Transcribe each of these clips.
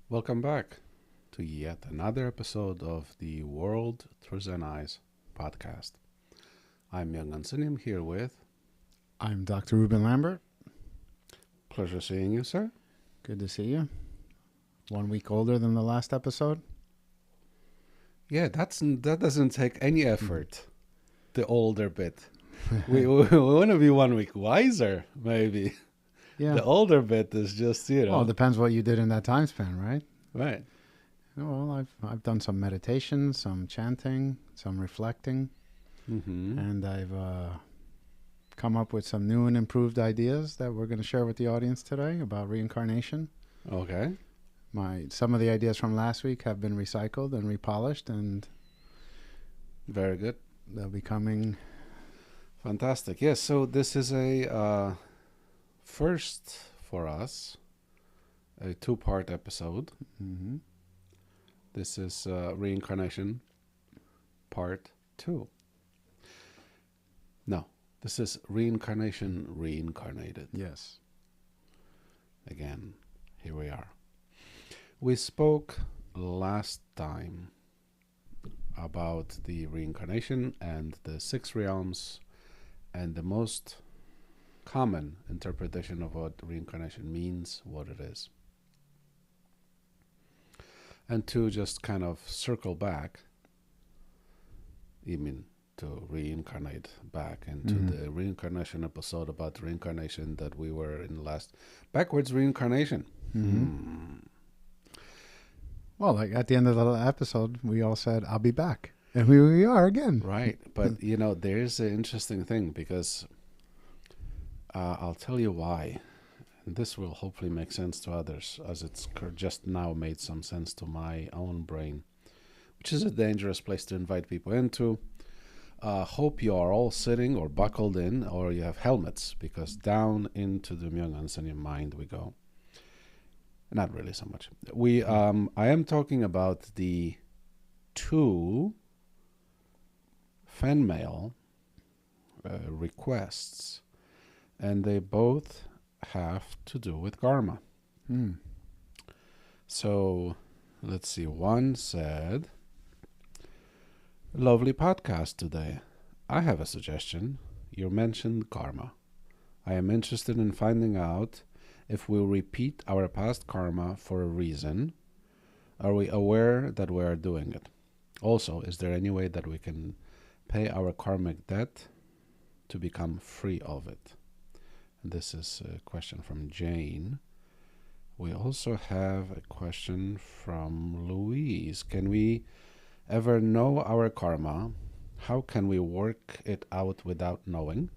Welcome back to yet another episode of the World Through Zen Eyes podcast. I'm Young Unsinim here with... I'm Dr. Ruben Lambert. Pleasure seeing you, sir. Good to see you. 1 week older than the last episode. Yeah, that doesn't take any effort. The older bit. we want to be 1 week wiser, maybe. Yeah. The older bit is just, Well, it depends what you did in that time span, right? Right. Well, I've done some meditation, some chanting, some reflecting, and I've come up with some new and improved ideas that we're going to share with the audience today about reincarnation. Okay. Some of the ideas from last week have been recycled and repolished, and very good. They'll be coming. Fantastic. Yes. So this is a first for us, a 2-part episode. This is reincarnation part 2. No, this is reincarnation reincarnated. Yes. Again, here we are. We spoke last time about the reincarnation and the 6 realms and the most common interpretation of what reincarnation means, what it is. And to just kind of circle back, to reincarnate back into the reincarnation episode about reincarnation that we were in the last, backwards reincarnation. Well, like at the end of the episode, we all said, I'll be back. And here we are again. Right. But, there's an interesting thing because I'll tell you why. And this will hopefully make sense to others, as it's just now made some sense to my own brain, which is a dangerous place to invite people into. Hope you are all sitting or buckled in, or you have helmets, because down into the Myung-Ansanyan mind we go. Not really so much. I am talking about the 2 fan mail requests, and they both have to do with karma. So let's see. One said, "Lovely podcast today. I have a suggestion. You mentioned karma. I am interested in finding out if we repeat our past karma for a reason. Are we aware that we are doing it? Also, is there any way that we can pay our karmic debt to become free of it?" And this is a question from Jane. We also have a question from Louise. Can we ever know our karma? How can we work it out without knowing?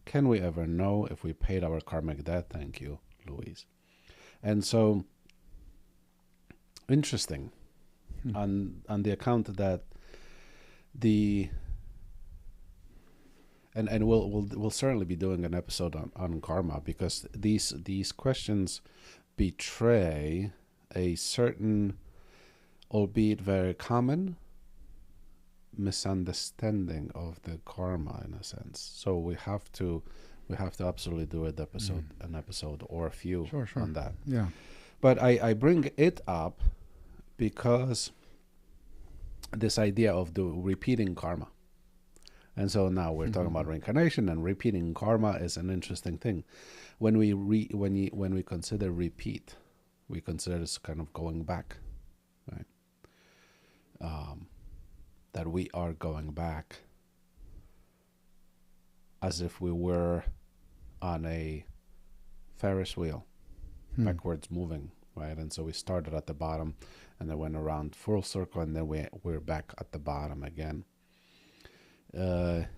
Can we ever know if we paid our karmic debt? Thank you, Louise. And so, interesting, on the account that and we'll certainly be doing an episode on karma, because these questions betray a certain, albeit very common, misunderstanding of the karma in a sense. So we have to absolutely do an episode or a few on that. Yeah. But I bring it up because this idea of repeating karma. And so now we're talking about reincarnation, and repeating karma is an interesting thing. When we consider repeat, we consider this kind of going back, right? That we are going back as if we were on a Ferris wheel, backwards moving, right? And so we started at the bottom and then went around full circle, and then we're back at the bottom again. I'd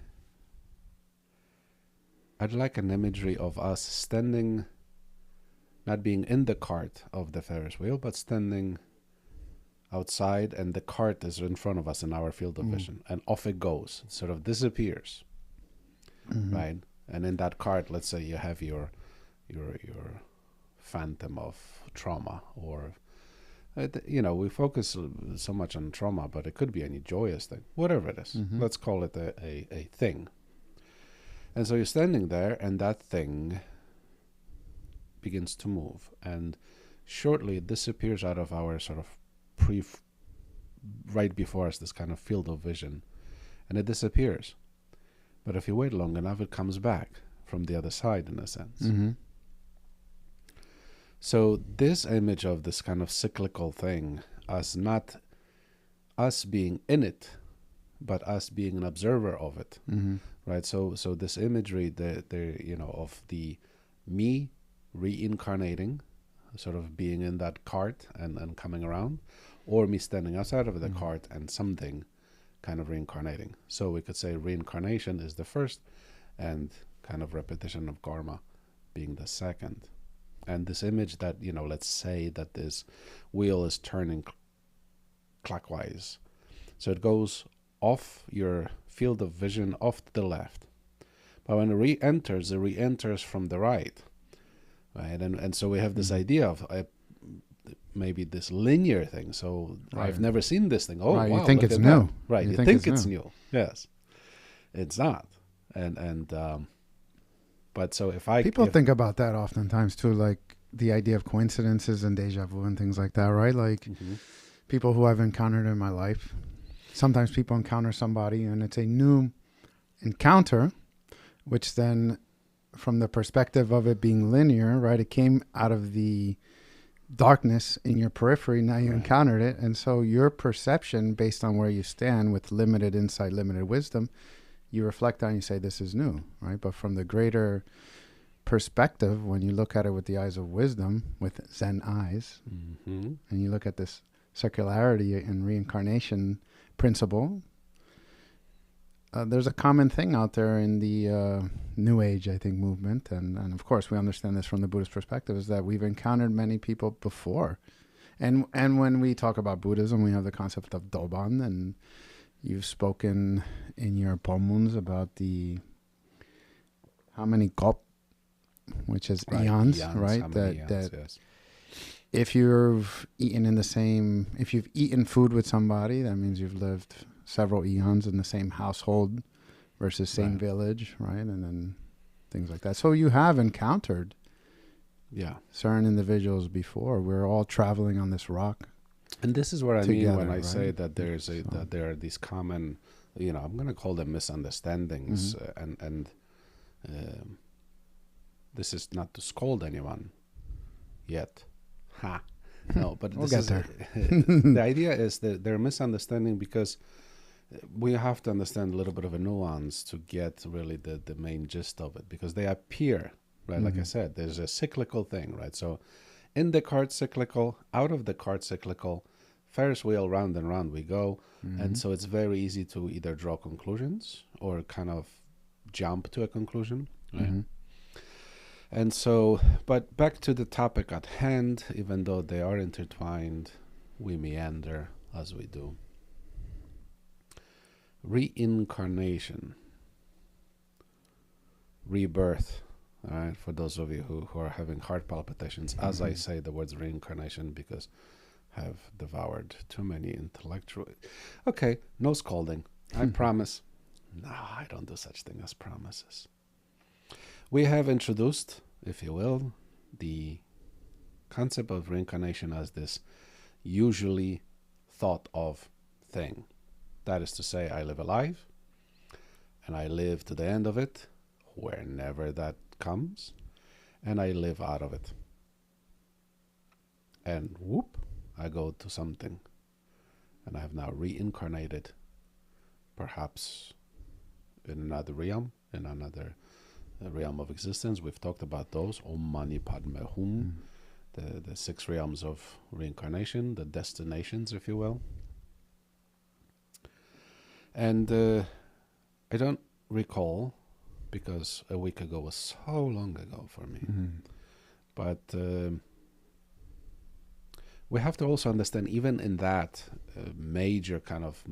like an imagery of us standing, not being in the cart of the Ferris wheel, but standing outside, and the cart is in front of us in our field of vision, and off it goes, it sort of disappears, right? And in that cart, let's say you have your phantom of trauma, or We focus so much on trauma, but it could be any joyous thing, whatever it is. Mm-hmm. Let's call it a thing. And so you're standing there, and that thing begins to move, and shortly it disappears out of our sort of right before us, this kind of field of vision, and it disappears. But if you wait long enough, it comes back from the other side, in a sense. Mm-hmm. So this image of this kind of cyclical thing, as not us being in it, but us being an observer of it, Mm-hmm. right? So this imagery, of the me reincarnating, sort of being in that cart and coming around, or me standing outside of the Mm-hmm. cart and something kind of reincarnating. So we could say reincarnation is the first, and kind of repetition of karma being the second. And this image that, let's say that this wheel is turning clockwise. So it goes off your field of vision, off to the left. But when it re-enters from the right. Right? And so we have this idea of maybe this linear thing. So Right. I've never seen this thing. Oh, Right, wow, you think look it's at new. that. Right, you think it's new. Yes. It's not. But so People think about that oftentimes too, like the idea of coincidences and deja vu and things like that, right? Like Mm-hmm. people who I've encountered in my life, sometimes people encounter somebody and it's a new encounter, which then from the perspective of it being linear, right? It came out of the darkness in your periphery. Now you encountered it. And so your perception based on where you stand with limited insight, limited wisdom, you reflect on, you say, this is new, right? But from the greater perspective, when you look at it with the eyes of wisdom, with Zen eyes, Mm-hmm. and you look at this circularity and reincarnation principle, there's a common thing out there in the New Age, I think, movement. And of course, we understand this from the Buddhist perspective, is that we've encountered many people before. And when we talk about Buddhism, we have the concept of Doban, and you've spoken in your poems about how many gop, which is eons, right? That yes. if you've eaten food with somebody, that means you've lived several eons in the same household versus same village, right? And then things like that. So you have encountered certain individuals before. We're all traveling on this rock. And this is what I mean when I say that that there are these common, I'm going to call them misunderstandings, and this is not to scold anyone yet. Ha. No, but We'll get there. The idea is that they're misunderstanding because we have to understand a little bit of a nuance to get really the main gist of it, because they appear, right? Like I said, there's a cyclical thing, right? So in the cart cyclical, out of the cart cyclical, Ferris wheel, round and round we go. And so it's very easy to either draw conclusions or kind of jump to a conclusion, right? And so, but back to the topic at hand, even though they are intertwined, we meander as we do. Reincarnation, rebirth, all right, for those of you who are having heart palpitations as I say the words reincarnation, because have devoured too many intellectual... Okay, no scolding, I promise. No, I don't do such thing as promises. We have introduced, if you will, the concept of reincarnation as this usually thought of thing. That is to say, I live a life, and I live to the end of it, whenever that comes, and I live out of it. And whoop, I go to something, and I have now reincarnated, perhaps in another realm, in another realm of existence. We've talked about those, Om Mani Padme Hum, the 6 realms of reincarnation, the destinations, if you will. And I don't recall, because a week ago was so long ago for me, but we have to also understand, even in that major kind of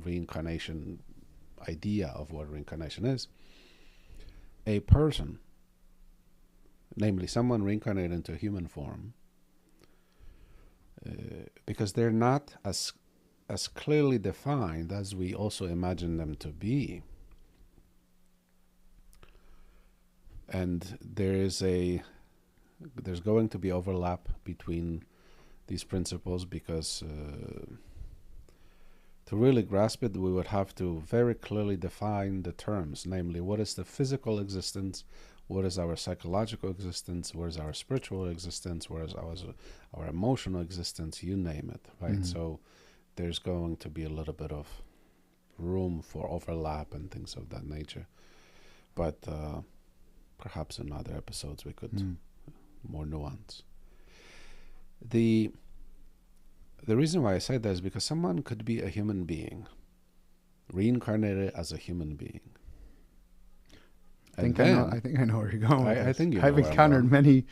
reincarnation idea of what reincarnation is, a person, namely someone reincarnated into a human form, because they're not as clearly defined as we also imagine them to be. And there's going to be overlap between these principles, because to really grasp it, we would have to very clearly define the terms, namely, what is the physical existence, what is our psychological existence, what is our spiritual existence, what is our emotional existence, you name it, right? So there's going to be a little bit of room for overlap and things of that nature. But perhaps in other episodes we could more nuance. The reason why I say that is because someone could be a human being, reincarnated as a human being. I think I know where you're going with I this. think you know I've where I'm encountered going.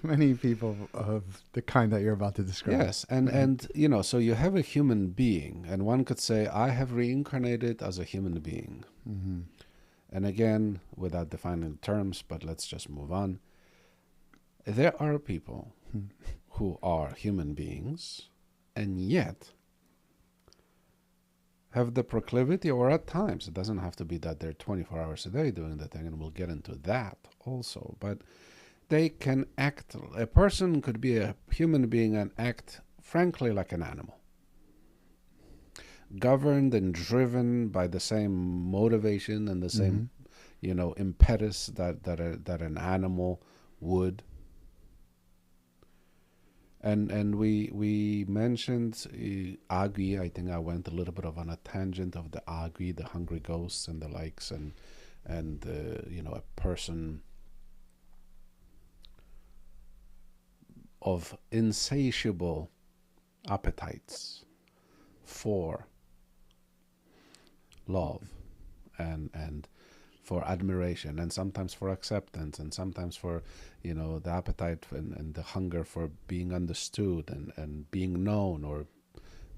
many people of the kind that you're about to describe. Yes, and you know, so you have a human being, and one could say, I have reincarnated as a human being. And again, without defining the terms, but let's just move on. There are people who are human beings and yet have the proclivity, or at times, it doesn't have to be that they're 24 hours a day doing the thing, and we'll get into that also, but they can act, a person could be a human being and act frankly like an animal, governed and driven by the same motivation and the same, you know, impetus that an animal would. And we mentioned Agui. I think I went a little bit on a tangent of the Agui, the hungry ghosts and the likes, and you know, a person of insatiable appetites for love and for admiration, and sometimes for acceptance, and sometimes for, you know, the appetite and the hunger for being understood and being known or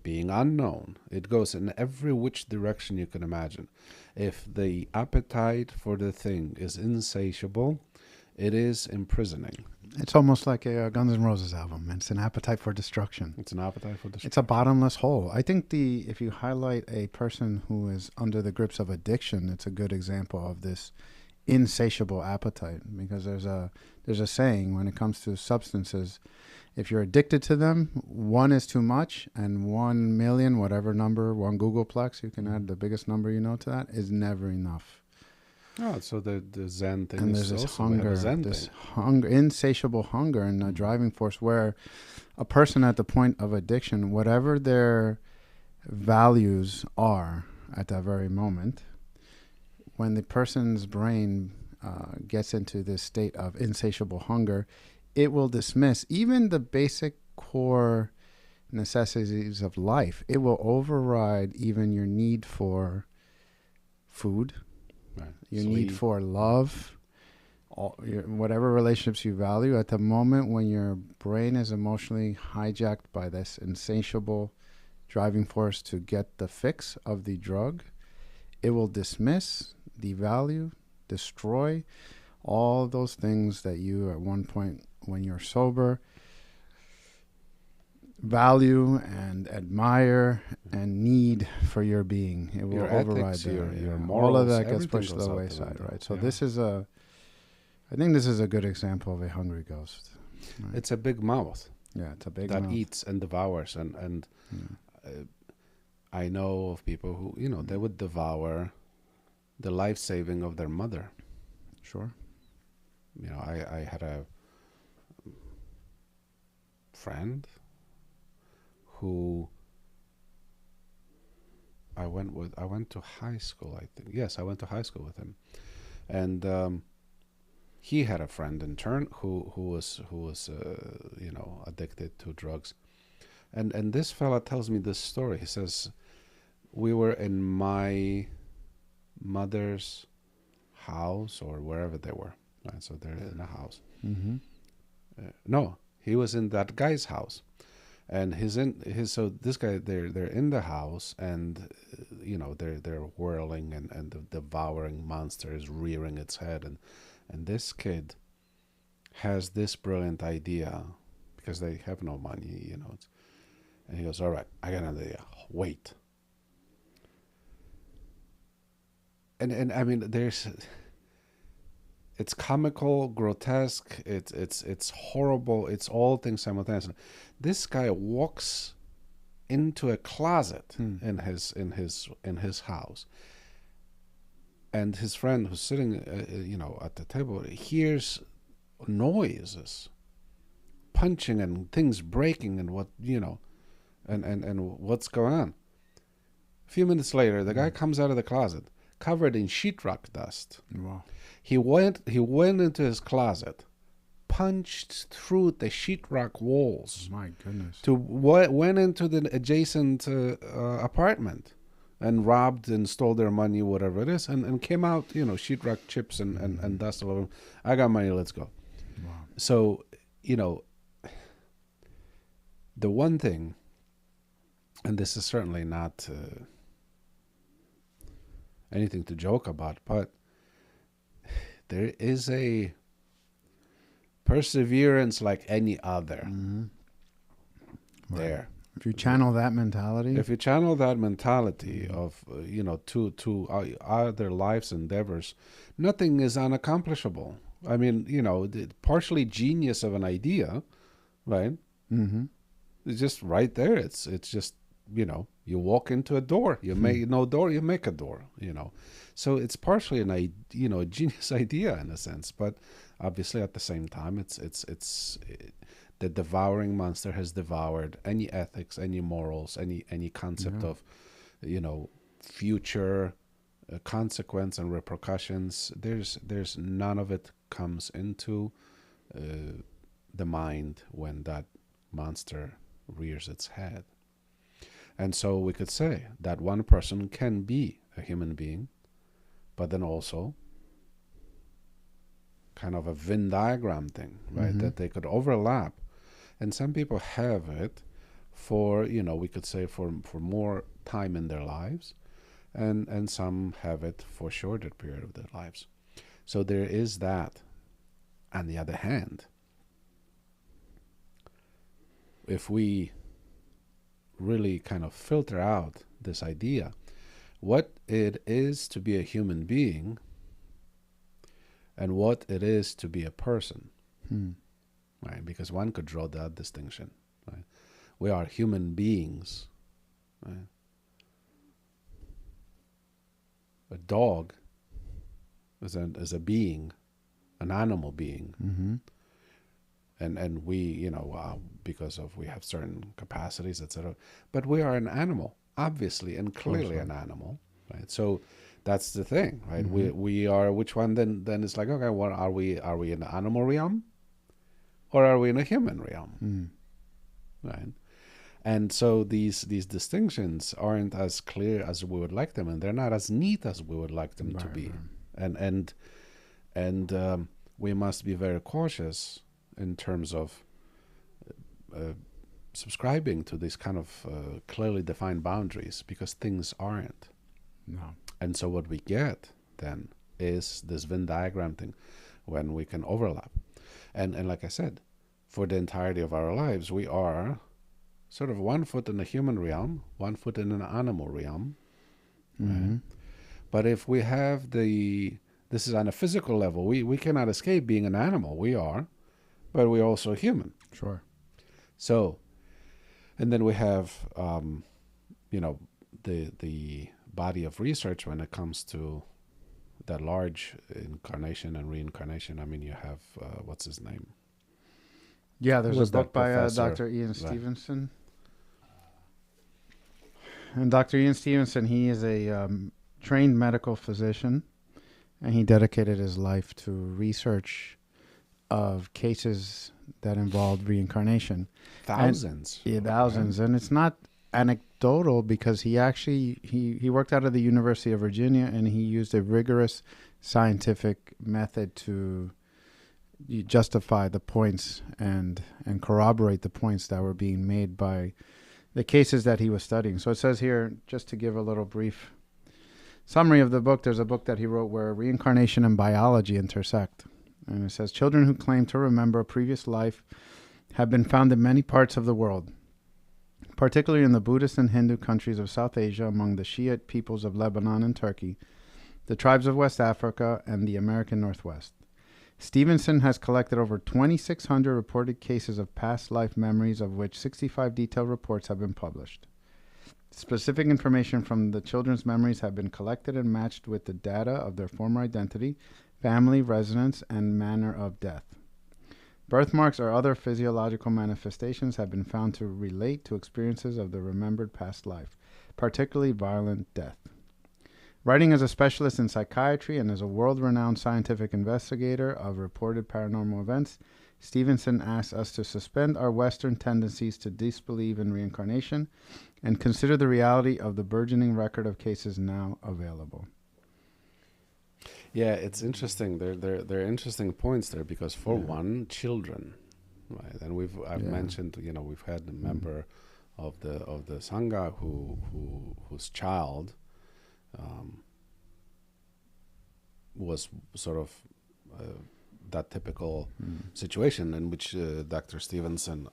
being unknown. It goes in every which direction you can imagine. If the appetite for the thing is insatiable, it is imprisoning. It's almost like a Guns N' Roses album. It's an appetite for destruction. It's an appetite for destruction. It's a bottomless hole. I think if you highlight a person who is under the grips of addiction, it's a good example of this insatiable appetite, because there's a saying when it comes to substances, if you're addicted to them, one is too much, and 1 million, whatever number, one Googleplex, you can add the biggest number you know to that, is never enough. Oh, so the Zen thing, and there's this hunger, insatiable hunger, and a driving force where a person at the point of addiction, whatever their values are at that very moment, when the person's brain gets into this state of insatiable hunger, it will dismiss even the basic core necessities of life. It will override even your need for food, your need for love, whatever relationships you value. At the moment when your brain is emotionally hijacked by this insatiable driving force to get the fix of the drug, it will dismiss, devalue, destroy all those things that you at one point when you're sober value and admire and need for your being. It will your override ethics, that. your morals, all of that gets pushed to the wayside, right? So this is I think this is a good example of a hungry ghost. Right? It's a big mouth. Yeah, it's a big that mouth. eats and devours, and I know of people who, you know, they would devour the life saving of their mother. Sure. You know, I had a friend who I went to high school, I think. Yes, I went to high school with him. And he had a friend in turn who was you know, addicted to drugs. And this fella tells me this story. He says, we were in my mother's house or wherever they were. Right? So they're in a house. Mm-hmm. No, he was in that guy's house. And so this guy, they're in the house, and you know, they're whirling, and the devouring monster is rearing its head, and this kid has this brilliant idea, because they have no money, you know, And he goes, all right, I got an idea. Wait. And I mean, it's comical, grotesque, it's horrible, it's all things simultaneously. This guy walks into a closet in his house, and his friend who's sitting at the table hears noises, punching and things breaking and and what's going on. A few minutes later, the guy comes out of the closet covered in sheetrock dust. Wow. He went into his closet, punched through the sheetrock walls. My goodness. Went into the adjacent apartment and robbed and stole their money, whatever it is, and came out, sheetrock chips and dust all over him. I got money, let's go. Wow. So, the one thing, and this is certainly not anything to joke about, but there is a perseverance like any other there. If you channel that mentality. If you channel that mentality of, to other life's endeavors, nothing is unaccomplishable. I mean, the partially genius of an idea, right? Mm-hmm. It's just right there. It's just, you walk into a door, you make no door, you make a door, So it's partially a genius idea in a sense, but obviously at the same time, the devouring monster has devoured any ethics, any morals, any concept of, future consequence and repercussions. There's none of it comes into the mind when that monster rears its head. And so we could say that one person can be a human being, but then also kind of a Venn diagram thing, right? That they could overlap. And some people have it for, we could say for more time in their lives, and some have it for a shorter period of their lives. So there is that. On the other hand, if we really kind of filter out this idea, what it is to be a human being and what it is to be a person, right? Because one could draw that distinction, right? We are human beings, right? A dog is a being, an animal being. And we, because we have certain capacities, etc. But we are an animal, obviously, and clearly an animal, right? So that's the thing, right? We are, which one then it's like, okay, what are we in the animal realm, or are we in a human realm, right? And so these distinctions aren't as clear as we would like them, and they're not as neat as we would like them to be, and we must be very cautious in terms of subscribing to these kind of clearly defined boundaries, because things aren't. No. And so what we get then is this Venn diagram thing, when we can overlap. And like I said, for the entirety of our lives, we are sort of 1 foot in the human realm, 1 foot in an animal realm. Right? But if we have this is on a physical level, we cannot escape being an animal. We are, but we're also human. Sure. So, and then we have, the body of research when it comes to that large incarnation and reincarnation. I mean, you have, what's his name? Yeah, there's a book by professor? Dr. Ian Stevenson. And Dr. Ian Stevenson, he is a trained medical physician, and he dedicated his life to research of cases that involved reincarnation. Thousands. Thousands. And it's not anecdotal, because he actually, he worked out of the University of Virginia, and he used a rigorous scientific method to justify the points and corroborate the points that were being made by the cases that he was studying. So it says here, just to give a little brief summary of the book, there's a book that he wrote where reincarnation and biology intersect. And it says, children who claim to remember a previous life have been found in many parts of the world. particularly in the Buddhist and Hindu countries of South Asia, among the Shiite peoples of Lebanon and Turkey, the tribes of West Africa, and the American Northwest. Stevenson has collected over 2,600 reported cases of past life memories, of which 65 detailed reports have been published. Specific information from the children's memories have been collected and matched with the data of their former identity, family, residence, and manner of death. Birthmarks or other physiological manifestations have been found to relate to experiences of the remembered past life, particularly violent death. Writing as a specialist in psychiatry and as a world-renowned scientific investigator of reported paranormal events, Stevenson asks us to suspend our Western tendencies to disbelieve in reincarnation and consider the reality of the burgeoning record of cases now available. Yeah, it's interesting. There are interesting points there because, for one, children, right? And I've mentioned, we've had a member of the sangha whose child was sort of that typical situation in which Dr. Stevenson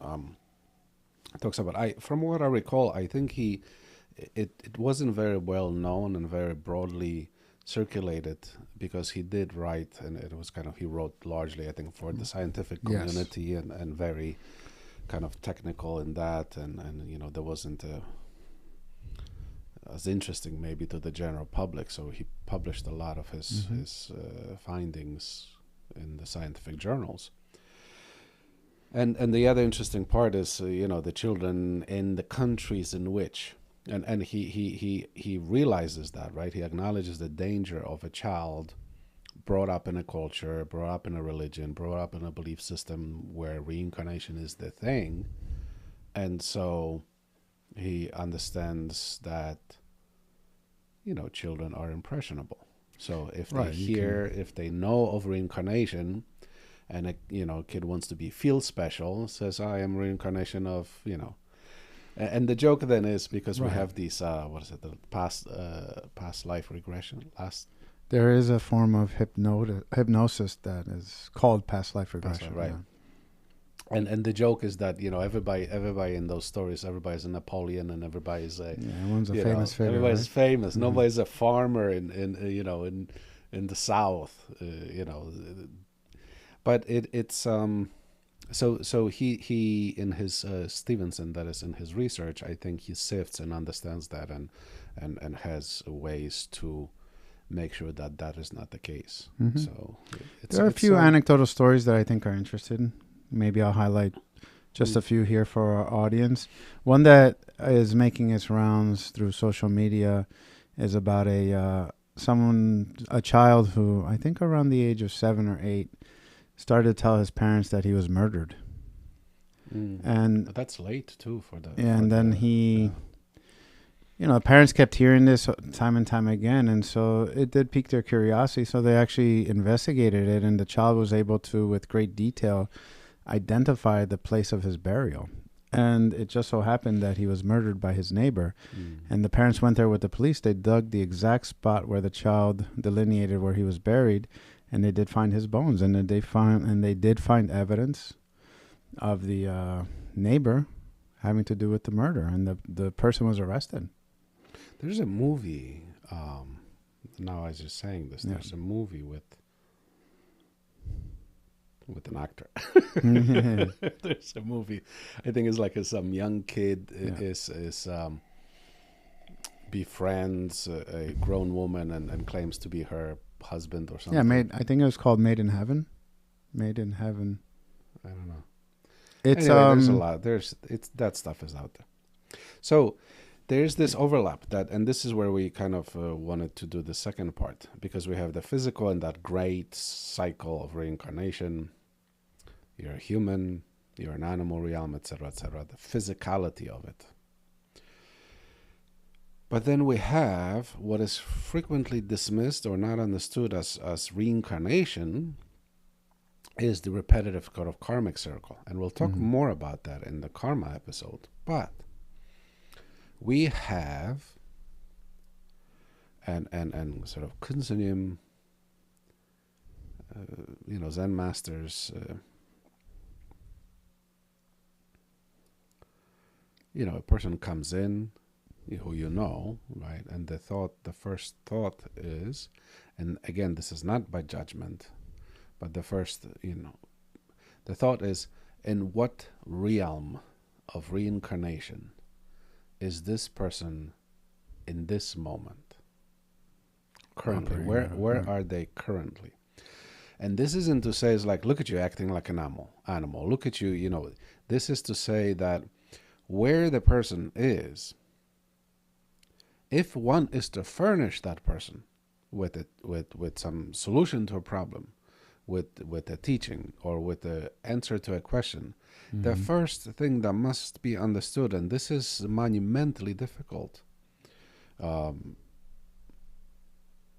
talks about. From what I recall, I think it wasn't very well known and very broadly circulated because he did write, and it was he wrote largely, I think, for the scientific community and very kind of technical in that, and there wasn't as interesting maybe to the general public, so he published a lot of his findings in the scientific journals. And the other interesting part is the children in the countries in which, and he realizes that, right? He acknowledges the danger of a child brought up in a culture, brought up in a religion, brought up in a belief system where reincarnation is the thing. And so he understands that, children are impressionable. So if they if they know of reincarnation, and a kid wants to feel special, says, I am reincarnation of, And the joke then is, because we have these, the past life regression. There is a form of hypnosis that is called past life regression. Right. Yeah. And the joke is that, everybody in those stories, everybody's a Napoleon and everybody's everyone's a famous figure. Everybody's famous. Nobody's a farmer in the South, But it's so he in his Stevenson, that is in his research, I think he sifts and understands that and has ways to make sure that is not the case. So there are a few anecdotal stories that I think are interesting. Maybe I'll highlight just a few here for our audience. One that is making its rounds through social media is about a child who, I think around the age of 7 or 8, started to tell his parents that he was murdered. And but that's late too for the. And then the parents kept hearing this time and time again, and so it did pique their curiosity. So they actually investigated it, and the child was able to, with great detail, identify the place of his burial. And it just so happened that he was murdered by his neighbor. And the parents went there with the police. They dug the exact spot where the child delineated where he was buried, and they did find his bones. And they did find evidence of the neighbor having to do with the murder, and the person was arrested. There's a movie. Now I was just saying this. There's a movie with an actor. There's a movie. I think it's some young kid befriends a grown woman and claims to be her husband or something. Yeah, I think it was called Made in Heaven. Made in Heaven. I don't know. It's anyway, there's a lot. That stuff is out there. So there's this overlap and this is where we kind of wanted to do the second part, because we have the physical and that great cycle of reincarnation. You're a human, you're an animal realm, etc., the physicality of it. But then we have what is frequently dismissed or not understood as reincarnation, is the repetitive kind of karmic circle. And we'll talk more about that in the karma episode. But we have and sort of Kunzunim, Zen masters a person comes in who you know, right? And the first thought is, and again, this is not by judgment, but the first, the thought is, in what realm of reincarnation is this person in this moment? Currently, where are they currently? And this isn't to say, it's like, look at you acting like an animal. Look at you, this is to say that where the person is, if one is to furnish that person with some solution to a problem, with a teaching or with the answer to a question, the first thing that must be understood, and this is monumentally difficult, and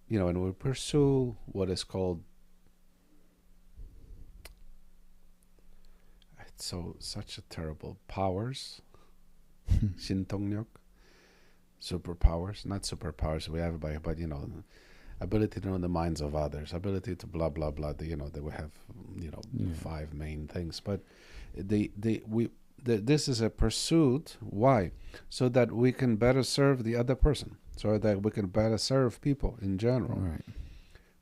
we pursue what is called, such a terrible, powers, 신통력, superpowers, not superpowers we have, but ability to know the minds of others, ability to blah blah blah. They we have 5 main things, but this is a pursuit. Why? So that we can better serve the other person, so that we can better serve people in general. Right.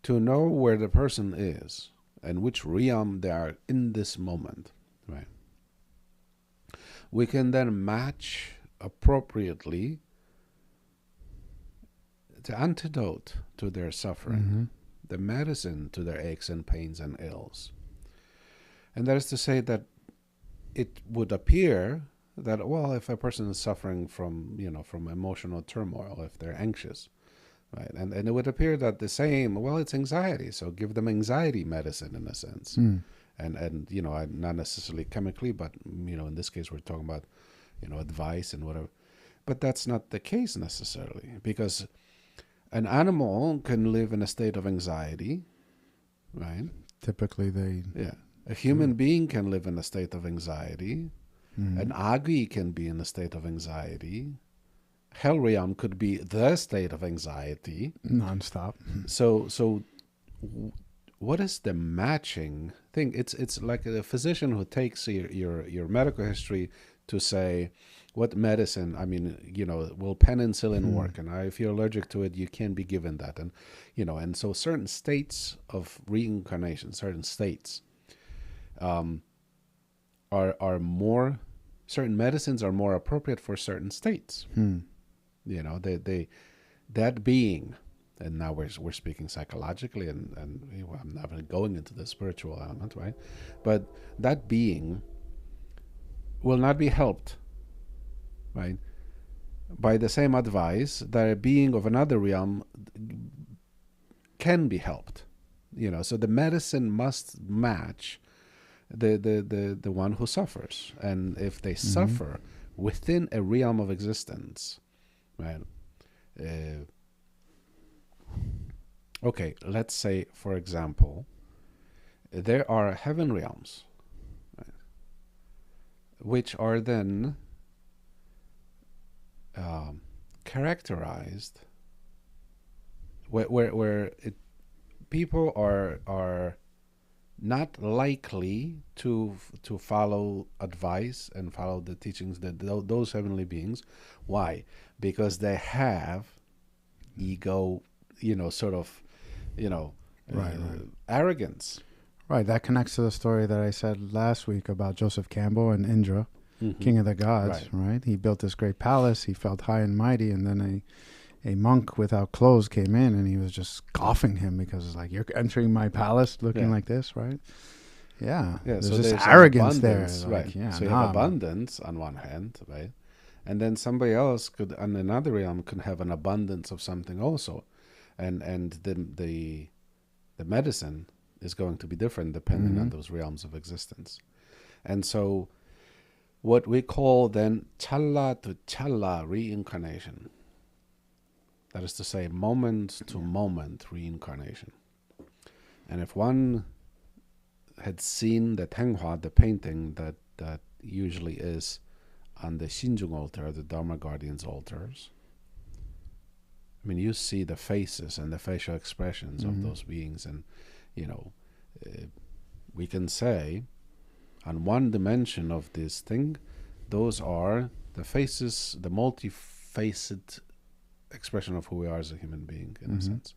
To know where the person is and which realm they are in this moment, right? We can then match appropriately the antidote to their suffering, the medicine to their aches and pains and ills. And that is to say that it would appear that, well, if a person is suffering from emotional turmoil, if they're anxious, right, and it would appear that the same, well, it's anxiety, so give them anxiety medicine in a sense. And not necessarily chemically, but in this case we're talking about advice and whatever. But that's not the case necessarily, because an animal can live in a state of anxiety, right? Typically a human being can live in a state of anxiety. An agi can be in a state of anxiety. Hell realm could be the state of anxiety nonstop. So what is the matching thing? It's like a physician who takes your medical history to say what medicine, will penicillin work, and if you're allergic to it, you can't be given that, and so certain states of reincarnation, certain states, are more, certain medicines are more appropriate for certain states. That being. And now we're speaking psychologically, and I'm not going into the spiritual element, right? But that being will not be helped, right, by the same advice that a being of another realm can be helped. So the medicine must match the one who suffers, and if they suffer within a realm of existence, right? Okay, let's say, for example, there are heaven realms, right, which are then characterized where people are not likely to follow advice and follow the teachings that those heavenly beings. Why? Because they have ego, arrogance. Right, that connects to the story that I said last week about Joseph Campbell and Indra, king of the gods, right? He built this great palace, he felt high and mighty, and then a monk without clothes came in, and he was just scoffing him because it's like, you're entering my palace looking like this, right? Yeah, there's so this there's arrogance there. Right. So you have abundance on one hand, right? And then somebody else could, on another realm, could have an abundance of something also. And the medicine is going to be different depending on those realms of existence. And so what we call then challa to challa reincarnation, that is to say moment to moment reincarnation. And if one had seen the Tenghua, the painting that usually is on the Shinjung altar, the Dharma Guardians altars, you see the faces and the facial expressions of those beings, and we can say on one dimension of this thing, those are the faces, the multifaceted expression of who we are as a human being, in a sense.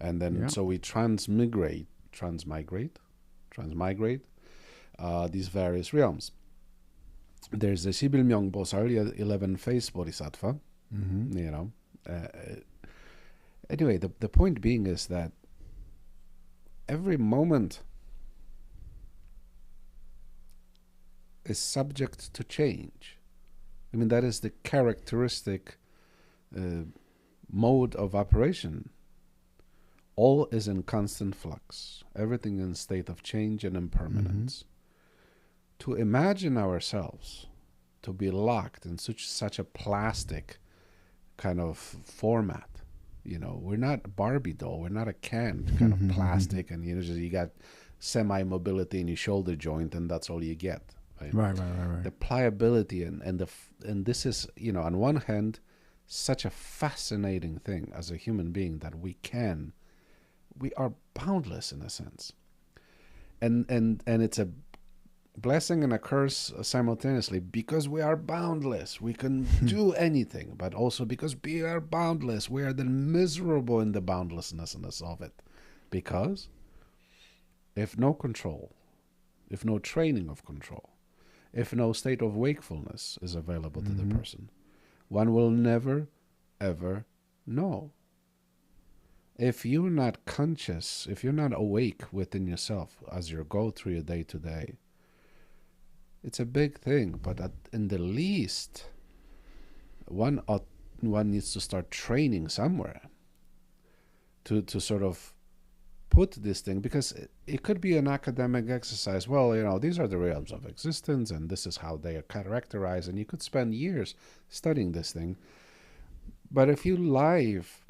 And then, so we transmigrate these various realms. There's the Sibyl Myung Bosar, 11 face bodhisattva, you know. Anyway, the point being is that every moment is subject to change. I mean, that is the characteristic mode of operation. All is in constant flux. Everything in state of change and impermanence. To imagine ourselves to be locked in such a plastic kind of format, you know, we're not a Barbie doll, we're not a can kind of plastic, and you know, just you got semi-mobility in your shoulder joint, and that's all you get. Right. The pliability and this is, you know, on one hand, such a fascinating thing as a human being that we are boundless in a sense, and it's a blessing and a curse simultaneously, because we are boundless. We can do anything, but also because we are boundless, we are then miserable in the boundlessness of it. Because if no control, if no training of control, if no state of wakefulness is available to the person, one will never, ever know. If you're not conscious, if you're not awake within yourself as you go through your day to day, it's a big thing. But in the least, one needs to start training somewhere to sort of put this thing, because it could be an academic exercise. Well, you know, these are the realms of existence, and this is how they are characterized, and you could spend years studying this thing. But if you live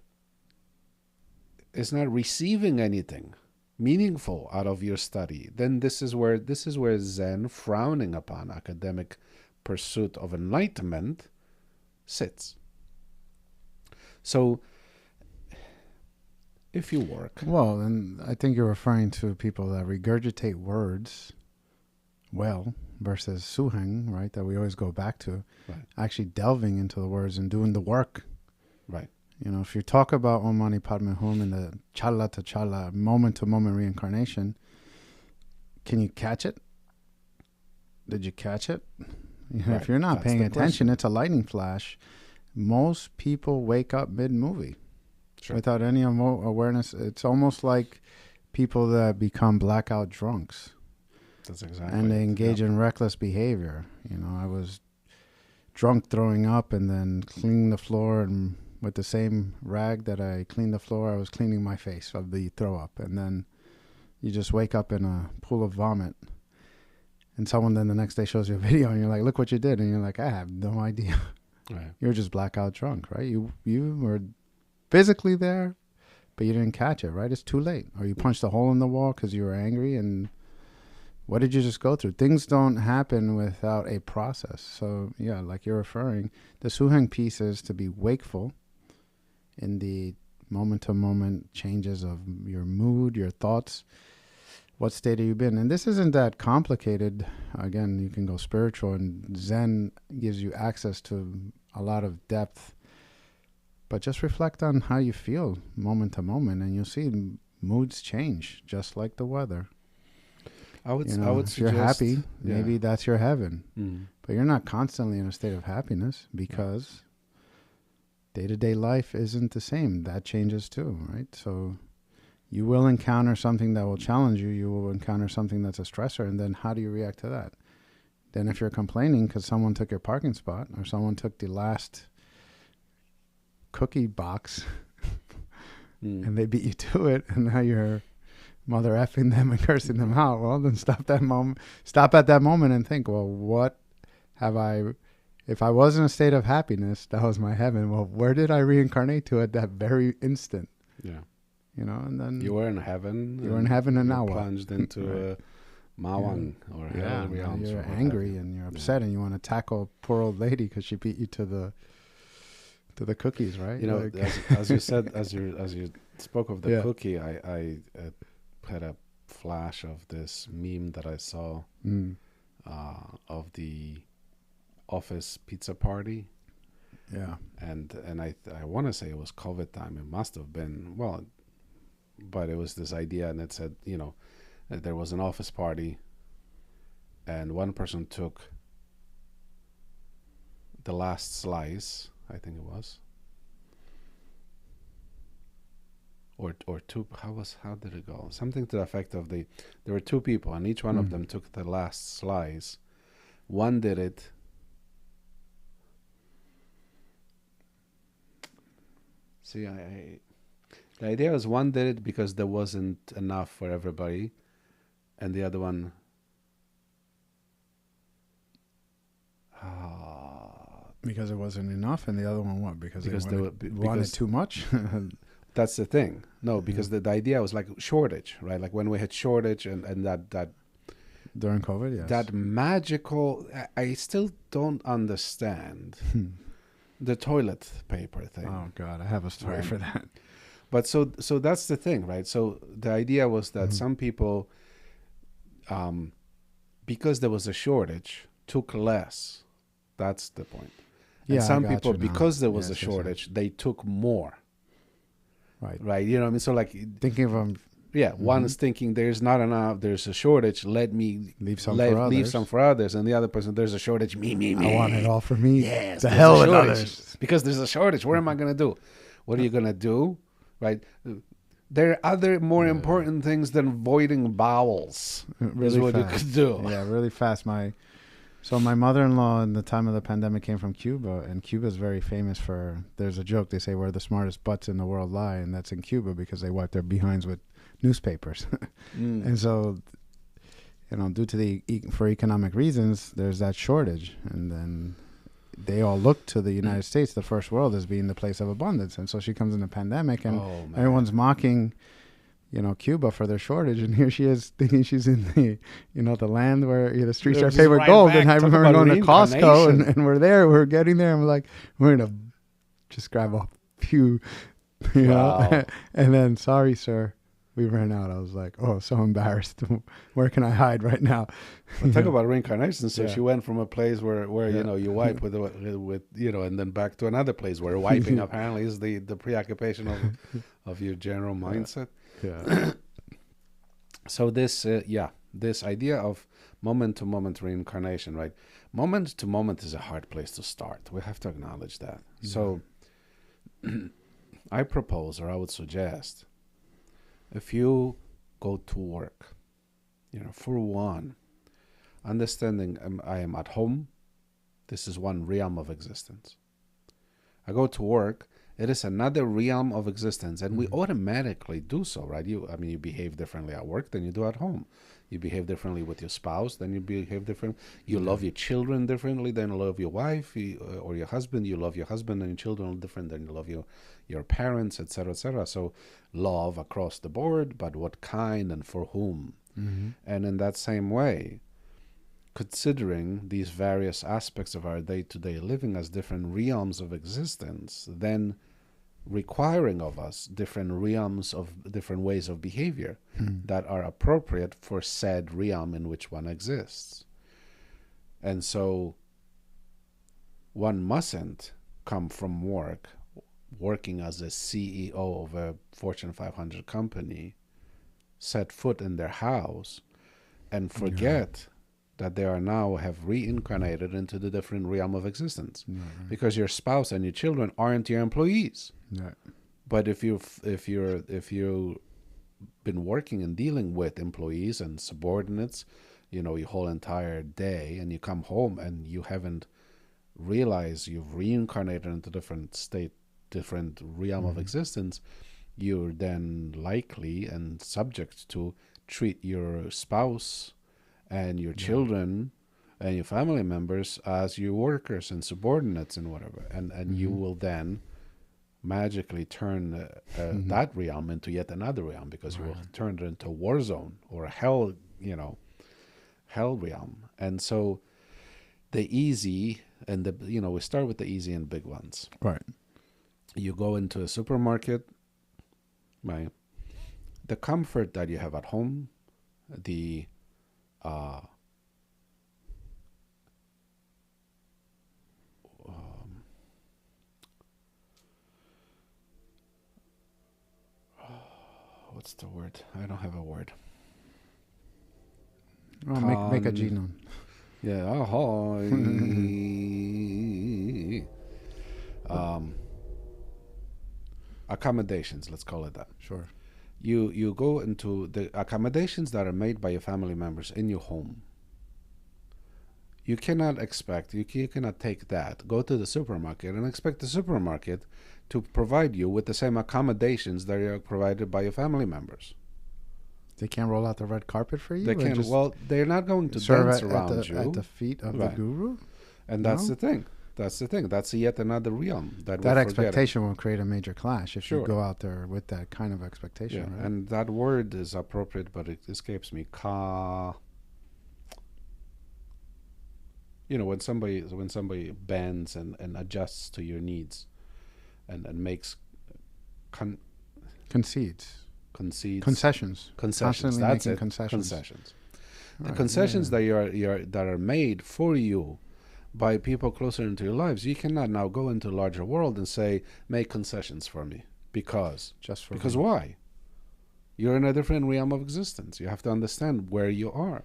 is not receiving anything meaningful out of your study, then this is where Zen, frowning upon academic pursuit of enlightenment, sits. So if you work, well, and I think you're referring to people that regurgitate words well versus suheng, right, that we always go back to, actually delving into the words and doing the work. Right. You know, if you talk about Om Mani Padme Hum in the challa to challa, moment to moment reincarnation, can you catch it? Did you catch it? You know, if you're not paying attention, it's a lightning flash. Most people wake up mid-movie without any awareness. It's almost like people that become blackout drunks. That's exactly. And they engage in reckless behavior. You know, I was drunk throwing up and then cleaning the floor, and with the same rag that I cleaned the floor, I was cleaning my face of the throw up. And then you just wake up in a pool of vomit. And someone then the next day shows you a video and you're like, look what you did. And you're like, I have no idea. Right. You're just blackout drunk, right? You were physically there, but you didn't catch it, right? It's too late. Or you punched a hole in the wall because you were angry. And what did you just go through? Things don't happen without a process. So, yeah, like you're referring, the Suheng piece is to be wakeful in the moment-to-moment changes of your mood, your thoughts. What state have you been? And this isn't that complicated. Again, you can go spiritual, and Zen gives you access to a lot of depth. But just reflect on how you feel moment to moment, and you'll see moods change, just like the weather. I would if you're happy, maybe that's your heaven. But you're not constantly in a state of happiness, because day-to-day life isn't the same. That changes too, right? So you will encounter something that will challenge you. You will encounter something that's a stressor. And then how do you react to that? Then if you're complaining because someone took your parking spot, or someone took the last cookie box and they beat you to it, and now you're mother effing them and cursing them out, well, then stop at that moment and think, well, what have if I was in a state of happiness, that was my heaven. Well, where did I reincarnate to at that very instant? Yeah. You know, and then you were in heaven. You were in heaven, and now what? Plunged into a Mawang or hell realms. You're angry and you're upset, and you want to tackle poor old lady because she beat you to the cookies, right? You know, as you said, as you spoke of the cookie, I had a flash of this meme that I saw of the office pizza party. Yeah. And I want to say it was COVID time. It must have been, well, but it was this idea, and it said, that there was an office party, and one person took the last slice, I think it was, or two. How did it go? Something to the effect of there were two people, and each one of them took the last slice. One did it. See, the idea was one did it because there wasn't enough for everybody, and the other one, because it wasn't enough, and the other one what? Because they wanted too much. That's the thing. No, because the idea was like shortage, right? Like when we had shortage and that during COVID, yes. That magical. I still don't understand the toilet paper thing. Oh God, I have a story for that. But so that's the thing, right? So the idea was that some people, because there was a shortage, took less. That's the point. And some people, because there was a shortage, they took more. Right. You know what I mean? So like thinking of them. Yeah. One is thinking there's not enough. There's a shortage. Let me leave some for others. And the other person, there's a shortage. Me. I want it all for me. Yes. The hell with others. Because there's a shortage. What am I going to do? What are you going to do? Right. There are other more important things than voiding bowels. Really is what fast. You could do. Yeah, really fast. So my mother-in-law in the time of the pandemic came from Cuba, and Cuba is very famous for, there's a joke, they say where the smartest butts in the world lie, and that's in Cuba because they wipe their behinds with newspapers. And so, due to for economic reasons, there's that shortage. And then they all look to the United States, the first world, as being the place of abundance. And so she comes in the pandemic, and everyone's mocking Cuba for their shortage, and here she is thinking she's in the land where the streets are paved with gold. And I remember going to Costco, and we're getting there, and we're like, we're gonna just grab a few, know, and then sorry, sir, we ran out. I was like, oh, so embarrassed. Where can I hide right now? Well, talk about reincarnation. So she went from a place where you wipe with and then back to another place where wiping apparently is the preoccupation of your general mindset. Yeah. So this idea of moment-to-moment reincarnation, right? Moment-to-moment is a hard place to start. We have to acknowledge that. Yeah. So I propose, or I would suggest, if you go to work, for one, understanding I am at home, this is one realm of existence. I go to work, it is another realm of existence, and we automatically do so, right? You behave differently at work than you do at home. You behave differently with your spouse than you behave differently. You love your children differently than you love your wife or your husband. You love your husband and your children different than you love your parents, etc., etc. So love across the board, but what kind and for whom? And in that same way, considering these various aspects of our day-to-day living as different realms of existence, then requiring of us different realms of different ways of behavior that are appropriate for said realm in which one exists. And so one mustn't come from working as a CEO of a Fortune 500 company, set foot in their house, and forget that they are now have reincarnated into the different realm of existence, because your spouse and your children aren't your employees. But if you've been working and dealing with employees and subordinates, your whole entire day, and you come home and you haven't realized you've reincarnated into different realm of existence, you're then likely and subject to treat your spouse and your children and your family members as your workers and subordinates and whatever. And you will then magically turn that realm into yet another realm, because you will turn it into a war zone or a hell realm. And so the easy and we start with the easy and big ones. Right. You go into a supermarket, right? The comfort that you have at home, the what's the word? I don't have a word. Oh, make a genome. Yeah. Accommodations, let's call it that. Sure. You go into the accommodations that are made by your family members in your home. You cannot expect, you cannot take that, go to the supermarket and expect the supermarket to provide you with the same accommodations that are provided by your family members. They can't roll out the red carpet for you? They can't. Well, they're not going to dance around you. At the feet of the guru? And that's the thing. That's the thing. That's yet another realm that expectation will create a major clash if you go out there with that kind of expectation. Yeah, right? and that word is appropriate, but it escapes me. You know, when somebody bends and adjusts to your needs, and makes concedes. Concessions. Constantly that's it. Concessions. The concessions that that are made for you by people closer into your lives, you cannot now go into a larger world and say, make concessions for me. Because why? You're in a different realm of existence. You have to understand where you are,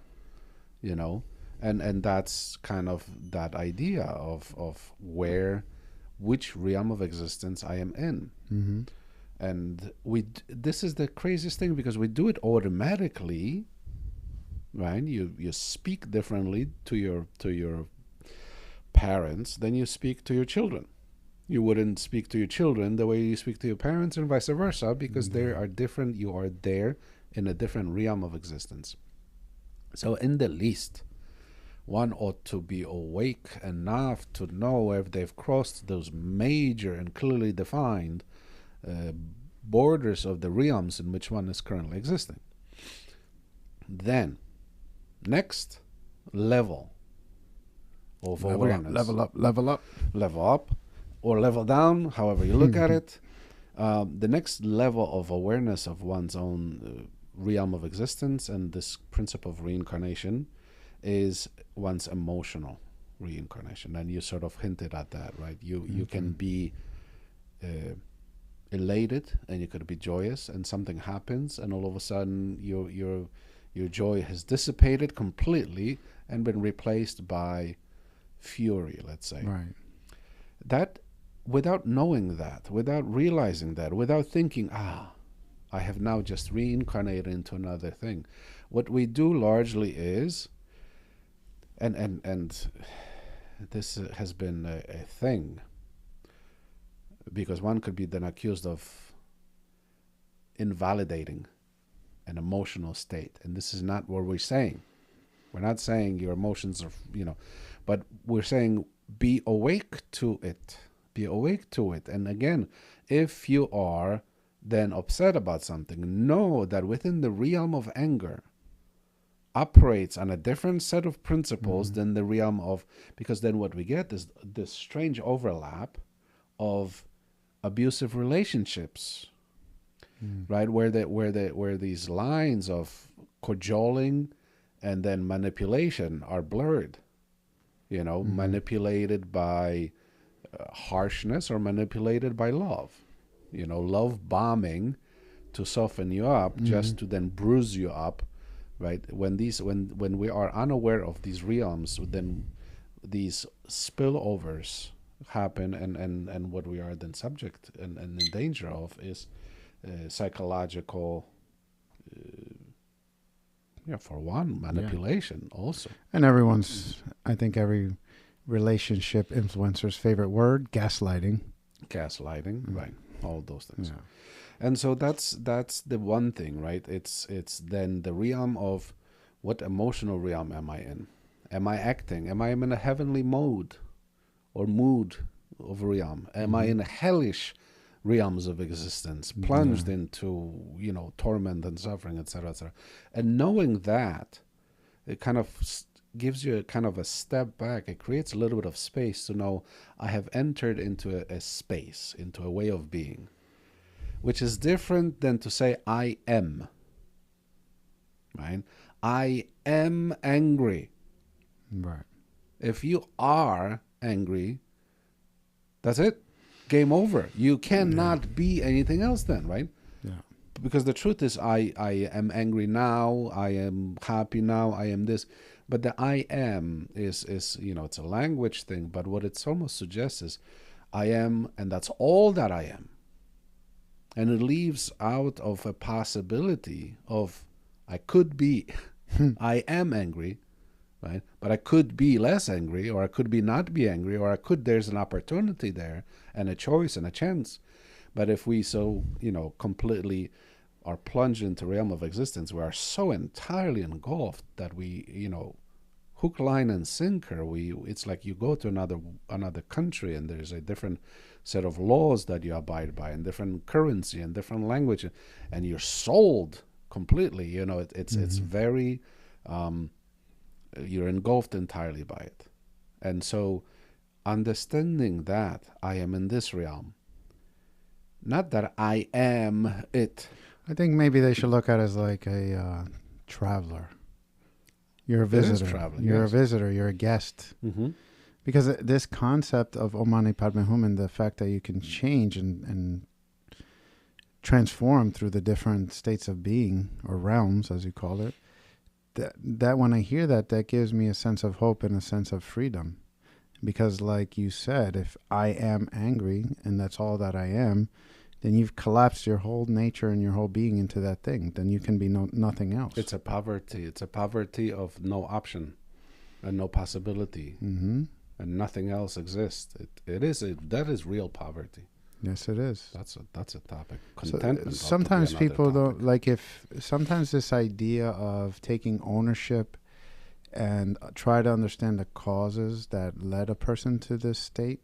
you know? And that's kind of that idea of which realm of existence I am in. Mm-hmm. And this is the craziest thing, because we do it automatically, right? You speak differently to your parents than you speak to your children. You wouldn't speak to your children the way you speak to your parents, and vice versa, because they are different. You are there in a different realm of existence. So in the least, one ought to be awake enough to know if they've crossed those major and clearly defined borders of the realms in which one is currently existing. Then, next level of awareness. Level up, or level down, however you look at it. The next level of awareness of one's own realm of existence and this principle of reincarnation is one's emotional reincarnation. And you sort of hinted at that, right? You can be elated, and you could be joyous, and something happens, and all of a sudden your joy has dissipated completely and been replaced by fury, let's say. Right. That, without knowing that, without realizing that, without thinking, I have now just reincarnated into another thing. What we do largely is, and this has been a thing, because one could be then accused of invalidating an emotional state. And this is not what we're saying. We're not saying your emotions are, but we're saying be awake to it. Be awake to it. And again, if you are then upset about something, know that within the realm of anger operates on a different set of principles than the realm of, because then what we get is this strange overlap of abusive relationships, right? Where these lines of cajoling and then manipulation are blurred, manipulated by harshness or manipulated by love, love bombing to soften you up, just to then bruise you up, right? When we are unaware of these realms, then these spillovers happen, and what we are then subject and in danger of is psychological, for one, manipulation also. And I think every relationship influencer's favorite word, gaslighting. Right? All those things. Yeah. And so that's the one thing, right? It's then the realm of what emotional realm am I in? Am I acting? Am I in a heavenly mode or mood of realm? Am I in a hellish realms of existence, plunged into, torment and suffering, etc., etc.? And knowing that, it kind of gives you a kind of a step back. It creates a little bit of space to know I have entered into a space, into a way of being, which is different than to say I am. Right? I am angry. Right. If you are angry, that's it. Game over. You cannot be anything else then, right? Yeah. because the truth is, I am angry now, I am happy now, I am this. But the I am is it's a language thing, but what it's almost suggests is I am, and that's all that I am. And it leaves out of a possibility of I could be, I am angry, right? But I could be less angry, or I could be not be angry, or there's an opportunity there and a choice and a chance. But if we completely are plunged into realm of existence, we are so entirely engulfed that we, hook, line, and sinker. It's like you go to another country and there's a different set of laws that you abide by, and different currency and different language, and you're sold completely. It's very you're engulfed entirely by it. And so understanding that I am in this realm, not that I am it. I think maybe they should look at it as like a traveler. You're a visitor. You're a visitor. You're a guest. Mm-hmm. Because this concept of Om Mani Padme Hum, and the fact that you can change and transform through the different states of being, or realms, as you call it, that when I hear that gives me a sense of hope and a sense of freedom. Because like you said, if I am angry and that's all that I am, then you've collapsed your whole nature and your whole being into that thing. Then you can be nothing else. It's a poverty. It's a poverty of no option and no possibility. Mm-hmm. And nothing else exists. That is real poverty. Yes, it is. That's a topic. Contentment. So, sometimes people don't like sometimes this idea of taking ownership and try to understand the causes that led a person to this state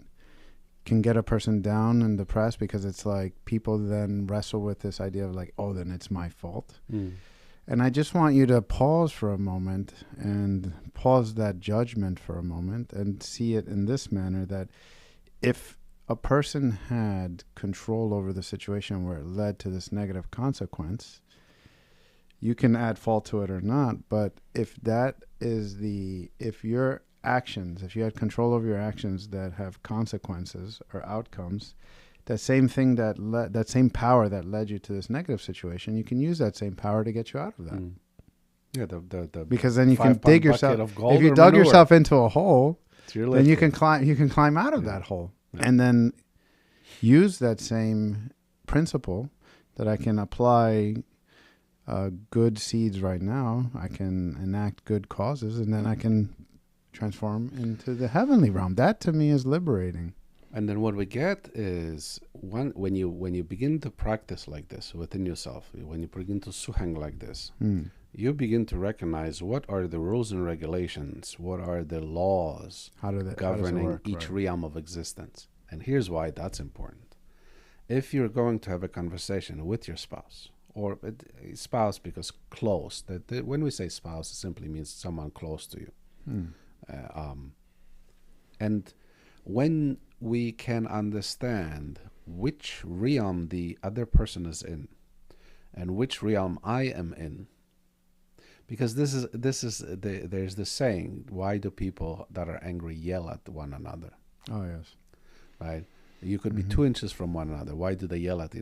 can get a person down and depressed, because it's like people then wrestle with this idea of like, oh, then it's my fault. And I just want you to pause for a moment and pause that judgment for a moment and see it in this manner, that if a person had control over the situation where it led to this negative consequence, you can add fault to it or not. But if your actions, if you had control over your actions that have consequences or outcomes, that same thing that same power that led you to this negative situation, you can use that same power to get you out of that. Yeah, because then you can dig yourself. If you dug yourself into a hole, then you can climb out of that hole, and then use that same principle that I can apply good seeds right now. I can enact good causes, and then I can transform into the heavenly realm. That to me is liberating. And then what we get is when you begin to practice like this within yourself, when you begin to suhang like this, you begin to recognize what are the rules and regulations, what are the laws governing each realm of existence. And here's why that's important. If you're going to have a conversation with your spouse, or a spouse because close, when we say spouse, it simply means someone close to you. And when we can understand which realm the other person is in and which realm I am in, because there's this saying, why do people that are angry yell at one another? Oh, yes. Right? You could be 2 inches from one another. Why do they yell at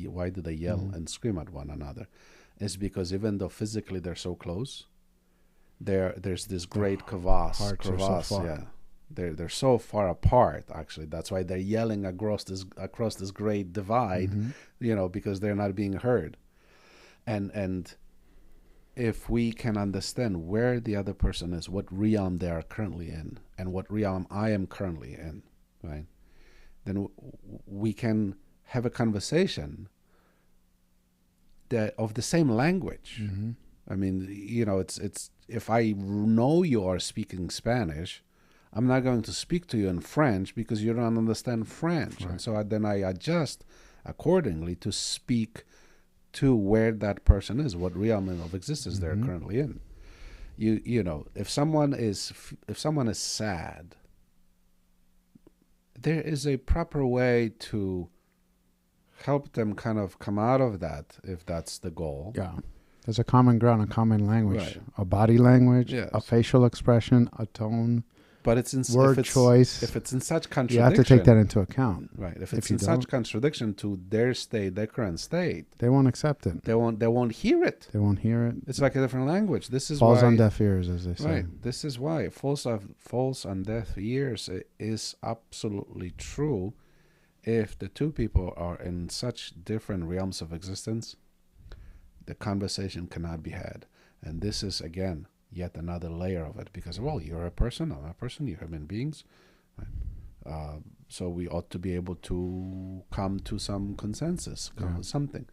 why do they yell and scream at one another? It's because even though physically they're so close, there's this great crevasse. They're so far apart, actually. That's why they're yelling across this great divide, because they're not being heard. And if we can understand where the other person is, what realm they are currently in, and what realm I am currently in, right? Then we can have a conversation of the same language. I mean, it's if I know you are speaking Spanish, I'm not going to speak to you in French because you don't understand French. Right. And so then I adjust accordingly to speak to where that person is, what realm of existence they're currently in. If someone is sad, there is a proper way to help them kind of come out of that, if that's the goal. Yeah. There's a common ground, a common language, right. A body language, yes. A facial expression, a tone. But it's in word choice. If it's in such contradiction, you have to take that into account. Right. If it's in such contradiction to their state, their current state, they won't accept it. They won't hear it. They won't hear it. It's like a different language. This is falls why, on deaf ears, as they say. Right. This is why falls on deaf ears is absolutely true. If the two people are in such different realms of existence, the conversation cannot be had. And this is, again, yet another layer of it. Because, well, you're a person, I'm a person, you're human beings. Right? So we ought to be able to come to some consensus, something.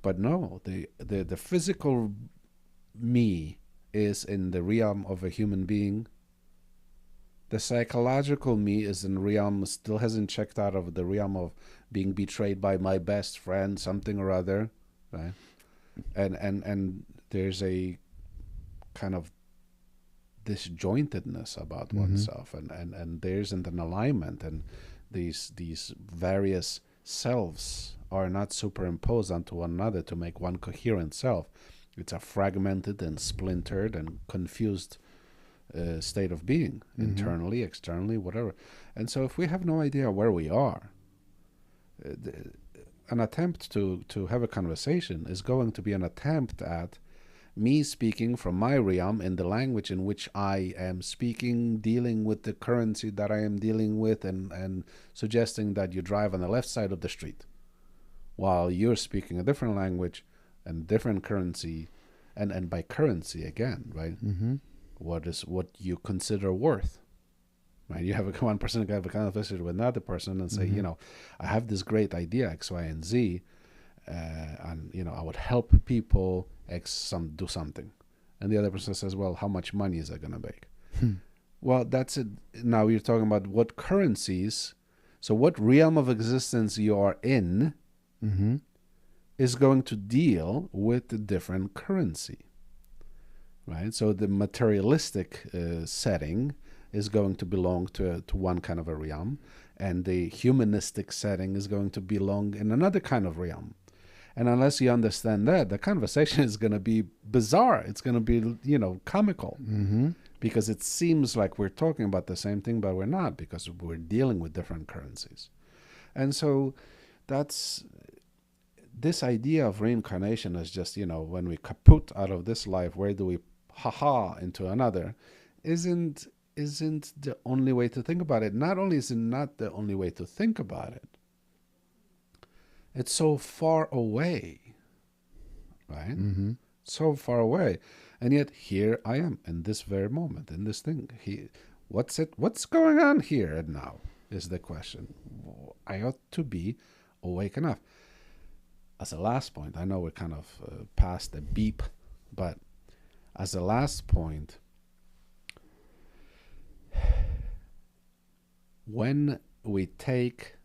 But no, the physical me is in the realm of a human being. The psychological me is in realm, still hasn't checked out of the realm of being betrayed by my best friend, something or other, right? And there's a kind of disjointedness about oneself, and there isn't an alignment, and these various selves are not superimposed onto one another to make one coherent self. It's a fragmented and splintered and confused state of being, internally, externally, whatever. And so if we have no idea where we are, an attempt to have a conversation is going to be an attempt at me speaking from my realm in the language in which I am speaking, dealing with the currency that I am dealing with, and suggesting that you drive on the left side of the street, while you're speaking a different language and different currency, and by currency again, right? What you consider worth, right? You have one person can have a conversation with another person and say, I have this great idea X, Y, and Z, and I would help people do something, and the other person says, well, how much money is that going to make? Well, that's it. Now you're talking about what currencies. So what realm of existence you are in is going to deal with the different currency, right? So the materialistic setting is going to belong to one kind of a realm, and the humanistic setting is going to belong in another kind of realm. And unless you understand that, the conversation is going to be bizarre. It's going to be, comical, because it seems like we're talking about the same thing, but we're not, because we're dealing with different currencies. And so that's this idea of reincarnation is just, when we kaput out of this life, where do we into another, isn't the only way to think about it. Not only is it not the only way to think about it, it's so far away, right? So far away. And yet here I am in this very moment, in this thing. What's going on here and now is the question. I ought to be awake enough. As a last point, I know we're kind of past the beep, but as a last point, when we take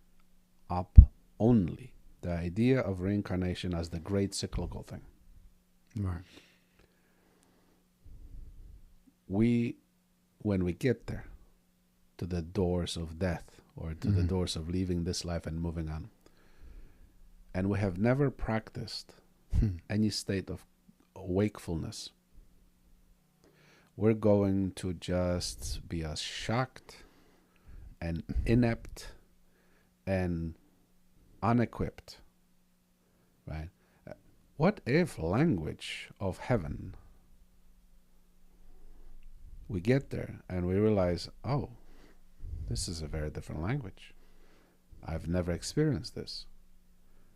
up only the idea of reincarnation as the great cyclical thing, right, when we get there to the doors of death, or to the doors of leaving this life and moving on, and we have never practiced any state of wakefulness, we're going to just be as shocked and inept and unequipped, right? What if language of heaven, we get there and we realize, oh, this is a very different language. I've never experienced this,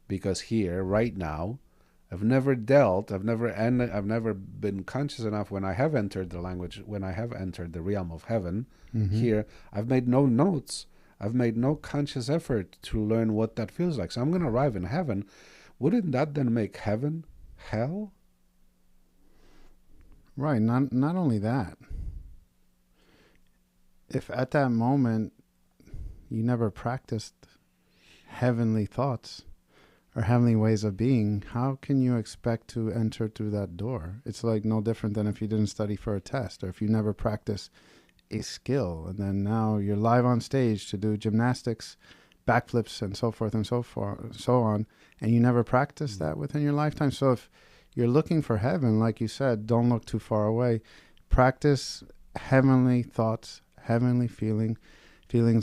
because here right now I've never been conscious enough when I have entered the language, when I have entered the realm of heaven. Here I've made no notes, I've made no conscious effort to learn what that feels like. So I'm going to arrive in heaven. Wouldn't that then make heaven hell? Right. Not only that, if at that moment you never practiced heavenly thoughts or heavenly ways of being, how can you expect to enter through that door? It's like no different than if you didn't study for a test, or if you never practice a skill, and then now you're live on stage to do gymnastics, backflips, and so forth and so on, and you never practiced that within your lifetime. So if you're looking for heaven, like you said, don't look too far away. Practice heavenly thoughts, heavenly feelings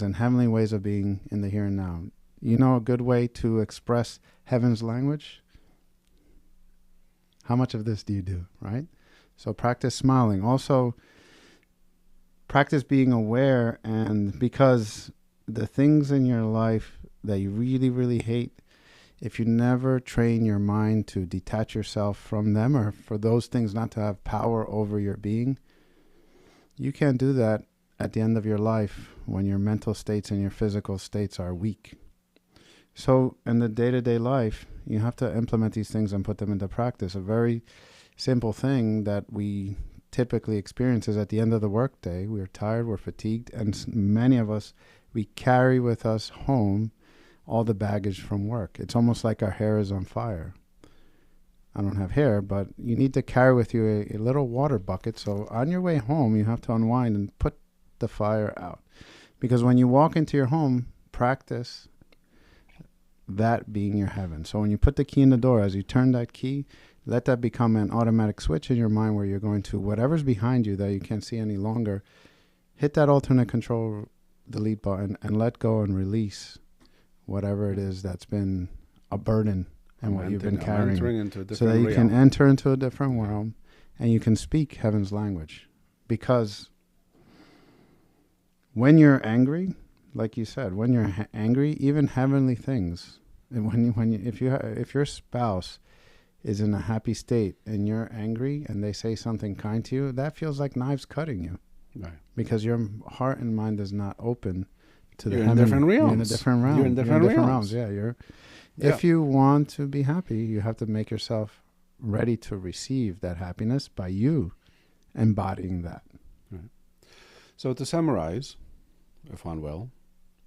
and heavenly ways of being in the here and now. You know a good way to express heaven's language? How much of this do you do, right? So practice smiling. Also, practice being aware, and because the things in your life that you really, really hate, if you never train your mind to detach yourself from them, or for those things not to have power over your being, you can't do that at the end of your life when your mental states and your physical states are weak. So in the day-to-day life, you have to implement these things and put them into practice. A very simple thing that we typically experience is at the end of the workday, we're tired, we're fatigued, and many of us, we carry with us home all the baggage from work. It's almost like our hair is on fire. I don't have hair, but you need to carry with you a little water bucket. So on your way home, you have to unwind and put the fire out. Because when you walk into your home, practice that being your heaven. So when you put the key in the door, as you turn that key, let that become an automatic switch in your mind where you're going to whatever's behind you that you can't see any longer. Hit that alternate control delete button and let go and release whatever it is that's been a burden and what you've been carrying, so that you can enter into a different realm and you can speak heaven's language. Because when you're angry, like you said, when you're angry, even heavenly things, and if your spouse is in a happy state and you're angry and they say something kind to you, that feels like knives cutting you, right? Because your heart and mind is not open to the heaven. Different realms. You're in a different realm. You're in different realms. Yeah, if you want to be happy, you have to make yourself ready to receive that happiness by you embodying that. Right. So to summarize, if one will,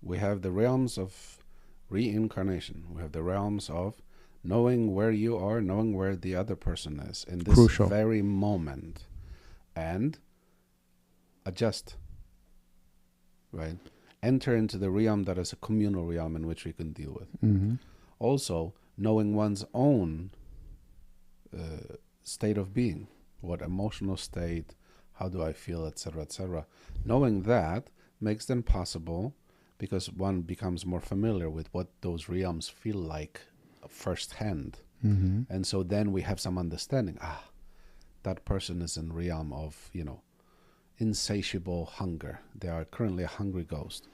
we have the realms of reincarnation. We have the realms of knowing where you are, knowing where the other person is in this very moment, and adjust, right? Enter into the realm that is a communal realm in which we can deal with. Mm-hmm. Also, knowing one's own state of being, what emotional state, how do I feel, etc., etc. Knowing that makes them possible because one becomes more familiar with what those realms feel like firsthand. Mm-hmm. And so then we have some understanding. That person is in realm of, insatiable hunger. They are currently a hungry ghost.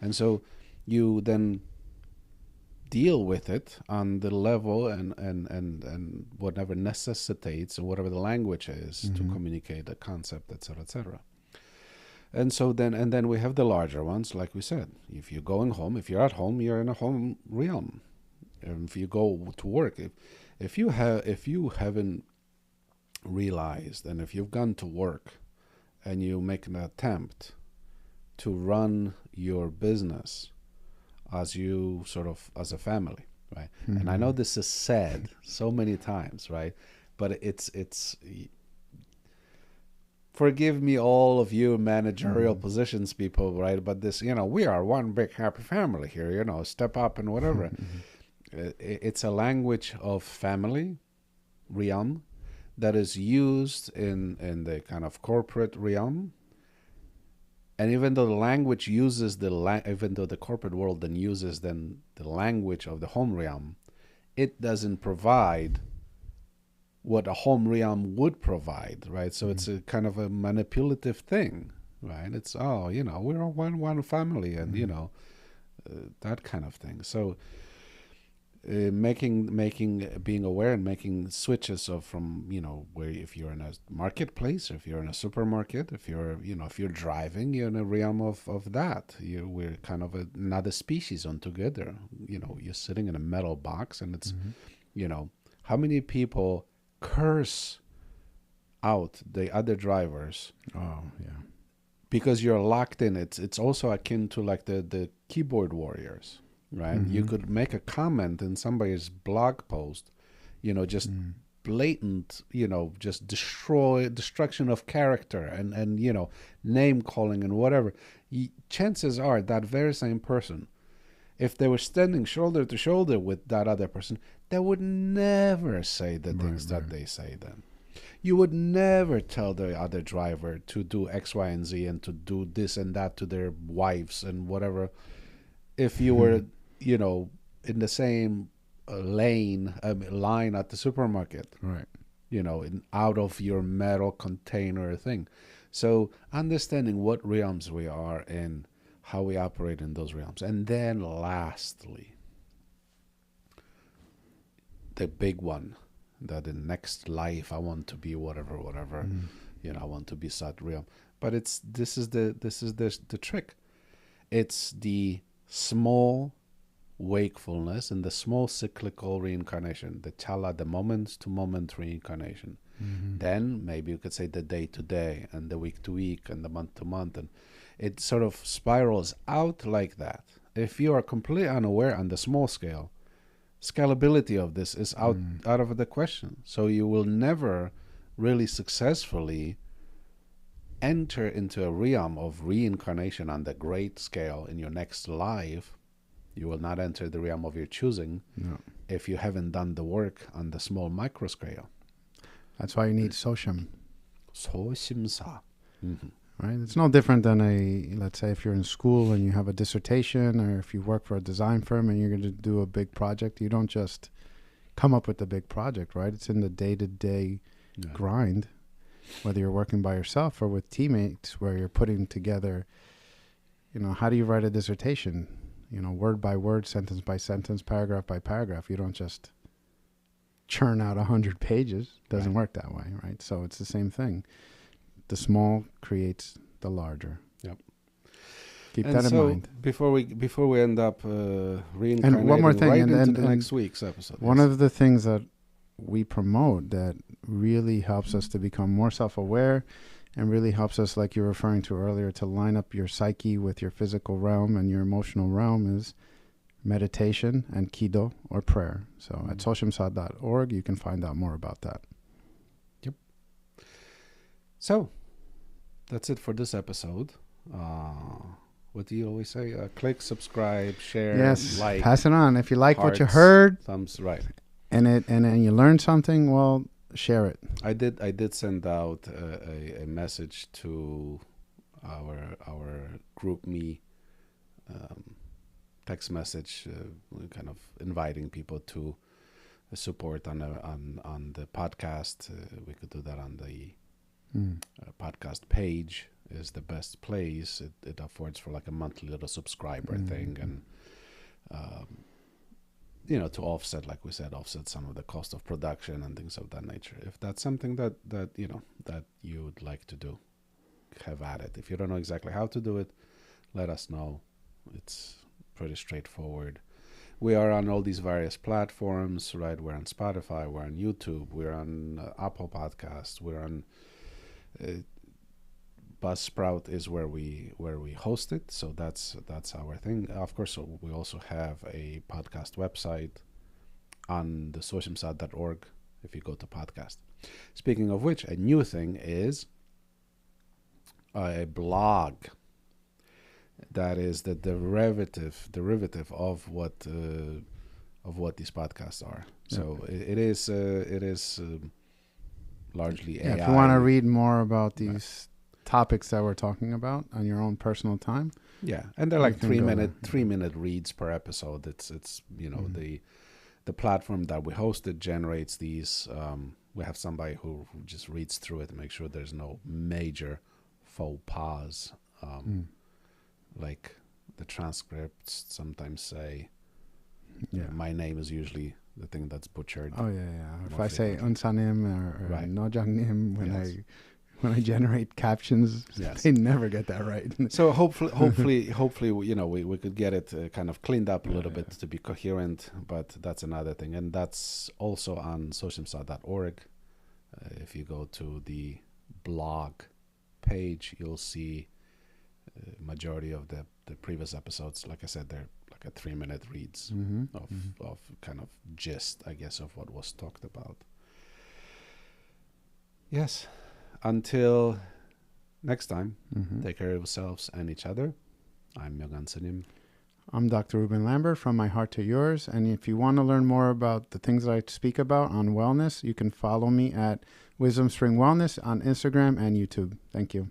And so you then deal with it on the level and whatever necessitates or whatever the language is to communicate a concept, etc., etc. And so then we have the larger ones, like we said. If you're going home, if you're at home, you're in a home realm. And if you go to work, if you haven't realized, and if you've gone to work and you make an attempt to run your business as a family, right? Mm-hmm. And I know this is said so many times, right? But it's forgive me, all of you managerial positions people, right? But this, we are one big happy family here, step up and whatever. It's a language of family realm that is used in the kind of corporate realm. And even though the language uses even though the corporate world then uses the language of the home realm, it doesn't provide what a home realm would provide, right? So it's a kind of a manipulative thing, right? It's, we're all one family, and, that kind of thing. So being aware and making switches from where, if you're in a marketplace, if you're in a supermarket, if you're driving, you're in a realm of that. We're kind of another species altogether. You're sitting in a metal box, and it's how many people curse out the other drivers? Oh yeah, because you're locked in. It's also akin to like the keyboard warriors. Right, you could make a comment in somebody's blog post, just blatant, just destruction of character and name calling and whatever. Chances are that very same person, if they were standing shoulder to shoulder with that other person, they would never say the things that they say then. You would never tell the other driver to do X, Y, and Z and to do this and that to their wives and whatever. If you were, in the same line at the supermarket, Right. Out of your metal container thing. So understanding what realms we are in, how we operate in those realms. And then lastly, the big one, that in next life I want to be whatever, I want to be Sat realm. But this is the trick. It's the small wakefulness and the small cyclical reincarnation, the challa, the moment to moment reincarnation. Then maybe you could say the day to day and the week to week and the month to month, and it sort of spirals out like that. If you are completely unaware on the small scale, scalability of this is out of the question. So you will never really successfully enter into a realm of reincarnation on the great scale in your next life. You will not enter the realm of your choosing if you haven't done the work on the small micro scale. That's why you need soshim. Soshimsa. Right? It's no different than let's say if you're in school and you have a dissertation, or if you work for a design firm and you're going to do a big project, you don't just come up with the big project, right? It's in the day-to-day grind, whether you're working by yourself or with teammates, where you're putting together, how do you write a dissertation? Word by word, sentence by sentence, paragraph by paragraph. You don't just churn out 100 pages. It doesn't work that way, right? So it's the same thing. The small creates the larger. Yep. Keep that in mind. Before we end up reincarnating, and one more thing, into the next week's episode. One of the things that we promote that really helps us to become more self-aware and really helps us, like you were referring to earlier, to line up your psyche with your physical realm and your emotional realm, is meditation and kido, or prayer. So at seconds.This, you can find out more about that. Yep. So that's it for this episode. What do you always say? Click, subscribe, share, like. Pass it on. If you like hearts, what you heard, thumbs right, and you learned something, well, share it. I did send out a message to our group me text message, kind of inviting people to support on the podcast. We could do that on the podcast page. Is the best place. It affords for like a monthly little subscriber thing, and to offset, like we said, some of the cost of production and things of that nature. If that's something that you would like to do, have at it. If you don't know exactly how to do it, let us know. It's pretty straightforward. We are on all these various platforms, right? We're on Spotify, we're on YouTube, we're on Apple Podcasts, we're on Buzzsprout is where we host it, so that's our thing. Of course, so we also have a podcast website on the seconds.This if you go to podcast. Speaking of which, a new thing is a blog that is the derivative of what these podcasts are. So it is largely AI. If you want to read more about these topics that we're talking about on your own personal time, and they're like 3-minute reads per episode. It's the platform that we hosted generates these. We have somebody who just reads through it and makes sure there's no major faux pas. Like the transcripts sometimes say, my name is usually the thing that's butchered. Oh yeah. If I say unsanim or nojangnim when I generate captions, they never get that right. So hopefully, we could get it kind of cleaned up a little bit to be coherent. But that's another thing, and that's also on seconds.This. If you go to the blog page, you'll see majority of the previous episodes. Like I said, they're like a 3-minute reads of kind of gist, I guess, of what was talked about. Yes. Until next time, take care of yourselves and each other. I'm Yogan Sanim. I'm Dr. Ruben Lambert from My Heart to Yours. And if you want to learn more about the things I speak about on wellness, you can follow me at Wisdom Spring Wellness on Instagram and YouTube. Thank you.